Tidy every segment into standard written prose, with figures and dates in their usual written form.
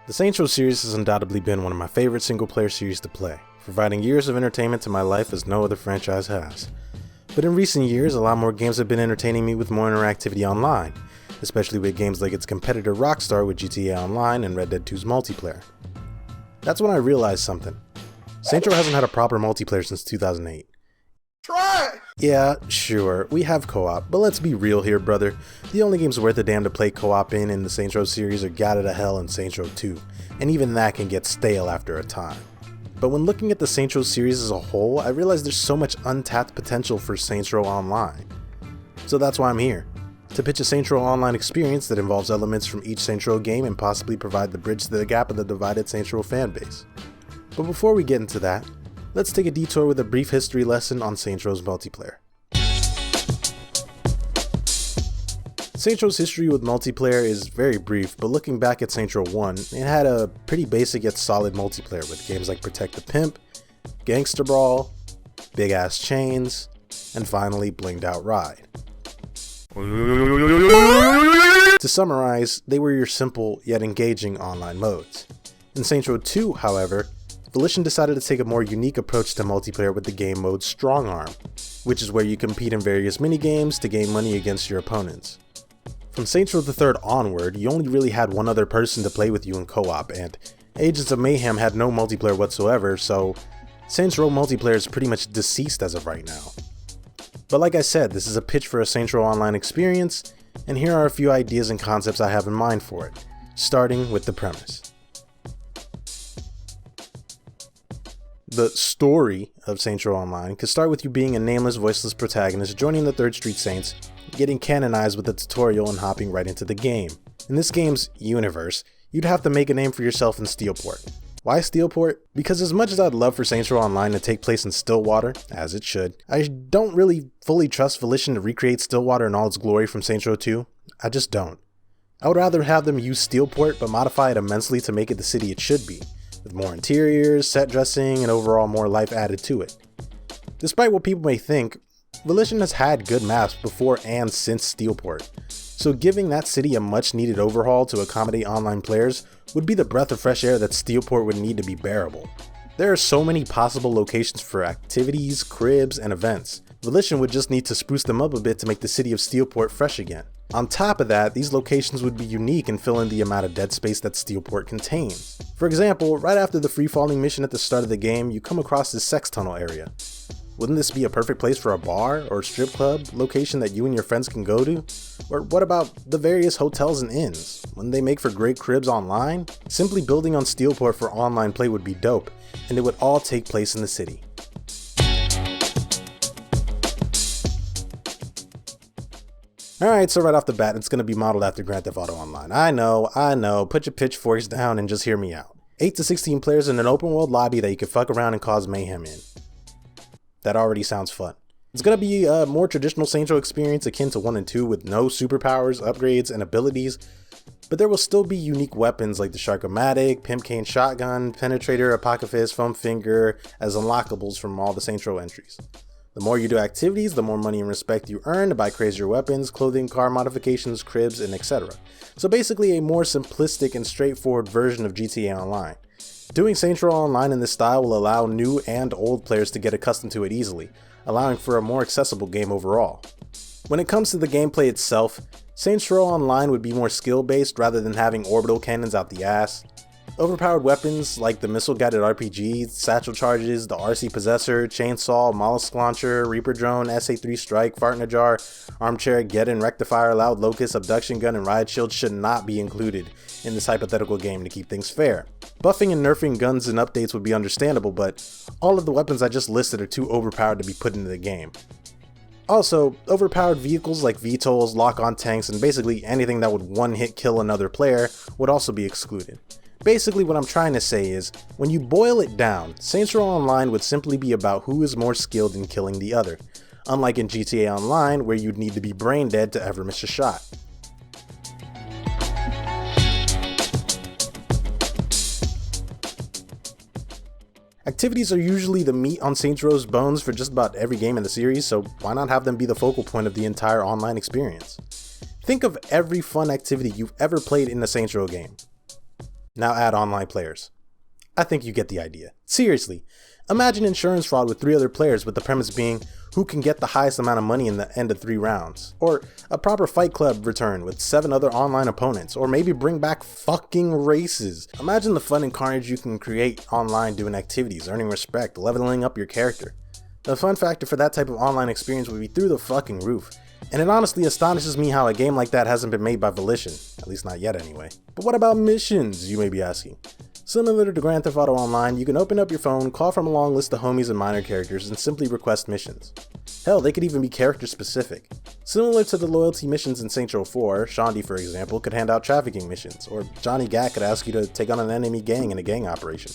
The Saints Row series has undoubtedly been one of my favorite single-player series to play, providing years of entertainment to my life as no other franchise has. But in recent years, a lot more games have been entertaining me with more interactivity online, especially with games like its competitor Rockstar with GTA Online and Red Dead 2's multiplayer. That's when I realized something. Saints Row hasn't had a proper multiplayer since 2008. Try! Yeah, sure, we have co-op, but let's be real here, brother. The only games worth a damn to play co-op in the Saints Row series are Gat to Hell and Saints Row 2, and even that can get stale after a time. But when looking at the Saints Row series as a whole, I realized there's so much untapped potential for Saints Row Online. So that's why I'm here, to pitch a Saints Row Online experience that involves elements from each Saints Row game and possibly provide the bridge to the gap of the divided Saints Row fanbase. But before we get into that, let's take a detour with a brief history lesson on Saints Row's multiplayer. Saints Row's history with multiplayer is very brief, but looking back at Saints Row 1, it had a pretty basic yet solid multiplayer with games like Protect the Pimp, Gangsta Brawl, Big Ass Chains, and finally Blinged Out Ride. To summarize, they were your simple yet engaging online modes. In Saints Row 2, however, Volition decided to take a more unique approach to multiplayer with the game mode Strong Arm, which is where you compete in various minigames to gain money against your opponents. From Saints Row the 3rd onward, you only really had one other person to play with you in co-op, and Agents of Mayhem had no multiplayer whatsoever, so Saints Row multiplayer is pretty much deceased as of right now. But like I said, this is a pitch for a Saints Row Online experience, and here are a few ideas and concepts I have in mind for it, starting with the premise. The story of Saints Row Online could start with you being a nameless, voiceless protagonist joining the 3rd Street Saints, getting canonized with a tutorial and hopping right into the game. In this game's universe, you'd have to make a name for yourself in Steelport. Why Steelport? Because as much as I'd love for Saints Row Online to take place in Stillwater, as it should, I don't really fully trust Volition to recreate Stillwater in all its glory from Saints Row 2. I just don't. I would rather have them use Steelport but modify it immensely to make it the city it should be, with more interiors, set dressing, and overall more life added to it. Despite what people may think, Volition has had good maps before and since Steelport, so giving that city a much needed overhaul to accommodate online players would be the breath of fresh air that Steelport would need to be bearable. There are so many possible locations for activities, cribs, and events. Volition would just need to spruce them up a bit to make the city of Steelport fresh again. On top of that, these locations would be unique and fill in the amount of dead space that Steelport contains. For example, right after the free-falling mission at the start of the game, you come across this sex tunnel area. Wouldn't this be a perfect place for a bar or strip club location that you and your friends can go to? Or what about the various hotels and inns? Wouldn't they make for great cribs online? Simply building on Steelport for online play would be dope, and it would all take place in the city. Alright, so right off the bat, it's going to be modeled after Grand Theft Auto Online. I know, put your pitchforks down and just hear me out. 8 to 16 players in an open world lobby that you can fuck around and cause mayhem in. That already sounds fun. It's going to be a more traditional Saints Row experience akin to 1 and 2 with no superpowers, upgrades, and abilities, but there will still be unique weapons like the Shark-O-Matic, Pimp Cane Shotgun, Penetrator, Apocalypse, Foam Finger as unlockables from all the Saints Row entries. The more you do activities, the more money and respect you earn to buy crazier weapons, clothing, car modifications, cribs, and etc. So basically a more simplistic and straightforward version of GTA Online. Doing Saints Row Online in this style will allow new and old players to get accustomed to it easily, allowing for a more accessible game overall. When it comes to the gameplay itself, Saints Row Online would be more skill-based rather than having orbital cannons out the ass. Overpowered weapons like the missile-guided RPG, satchel charges, the RC Possessor, Chainsaw, Mollusk Launcher, Reaper Drone, SA-3 Strike, Fart in a Jar, Armchair, Geddon, Rectifier, Loud Locust, Abduction Gun, and Riot Shield should not be included in this hypothetical game to keep things fair. Buffing and nerfing guns and updates would be understandable, but all of the weapons I just listed are too overpowered to be put into the game. Also, overpowered vehicles like VTOLs, lock-on tanks, and basically anything that would one-hit kill another player would also be excluded. Basically what I'm trying to say is, when you boil it down, Saints Row Online would simply be about who is more skilled in killing the other, unlike in GTA Online where you'd need to be brain dead to ever miss a shot. Activities are usually the meat on Saints Row's bones for just about every game in the series, so why not have them be the focal point of the entire online experience? Think of every fun activity you've ever played in a Saints Row game. Now add online players. I think you get the idea. Seriously, imagine insurance fraud with 3 other players, with the premise being who can get the highest amount of money in the end of 3 rounds. Or a proper Fight Club return with 7 other online opponents. Or maybe bring back fucking races. Imagine the fun and carnage you can create online doing activities, earning respect, leveling up your character. The fun factor for that type of online experience would be through the fucking roof. And it honestly astonishes me how a game like that hasn't been made by Volition. At least not yet anyway. But what about missions, you may be asking? Similar to Grand Theft Auto Online, you can open up your phone, call from a long list of homies and minor characters, and simply request missions. Hell, they could even be character specific. Similar to the loyalty missions in Saints Row 4, Shandy, for example, could hand out trafficking missions, or Johnny Gat could ask you to take on an enemy gang in a gang operation.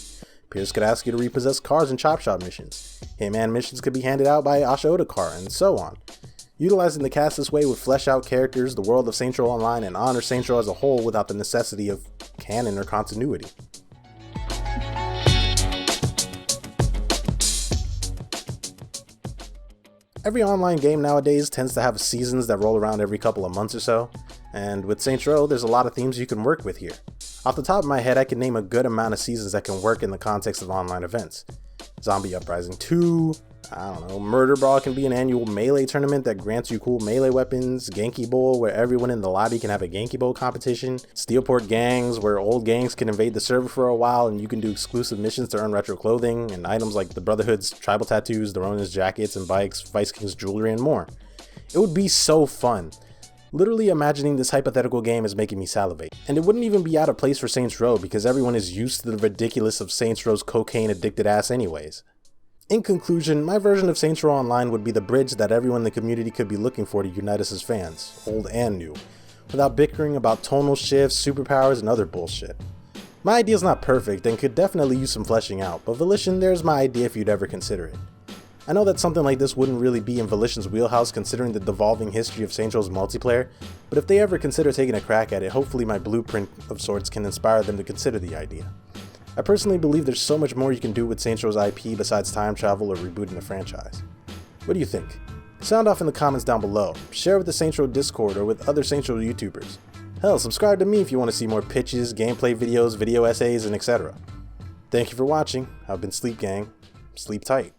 Pierce could ask you to repossess cars in Chop Shop missions. Hitman missions could be handed out by Asha Otakar, and so on. Utilizing the cast this way would flesh out characters, the world of Saints Row Online, and honor Saints Row as a whole without the necessity of canon or continuity. Every online game nowadays tends to have seasons that roll around every couple of months or so, and with Saints Row there's a lot of themes you can work with here. Off the top of my head, I can name a good amount of seasons that can work in the context of online events. Zombie Uprising 2, Murder Brawl can be an annual melee tournament that grants you cool melee weapons, Genki Bowl where everyone in the lobby can have a Genki Bowl competition, Steelport Gangs where old gangs can invade the server for a while and you can do exclusive missions to earn retro clothing, and items like the Brotherhood's tribal tattoos, the Ronin's jackets and bikes, Vice King's jewelry, and more. It would be so fun. Literally imagining this hypothetical game is making me salivate. And it wouldn't even be out of place for Saints Row because everyone is used to the ridiculous of Saints Row's cocaine addicted ass anyways. In conclusion, my version of Saints Row Online would be the bridge that everyone in the community could be looking for to unite us as fans, old and new, without bickering about tonal shifts, superpowers, and other bullshit. My idea's not perfect and could definitely use some fleshing out, but Volition, there's my idea if you'd ever consider it. I know that something like this wouldn't really be in Volition's wheelhouse considering the devolving history of Saints Row's multiplayer, but if they ever consider taking a crack at it, hopefully my blueprint of sorts can inspire them to consider the idea. I personally believe there's so much more you can do with Saints Row's IP besides time travel or rebooting the franchise. What do you think? Sound off in the comments down below, share with the Saints Row Discord or with other Saints Row YouTubers. Hell, subscribe to me if you want to see more pitches, gameplay videos, video essays, and etc. Thank you for watching. I've been Sleepgang. Sleep tight.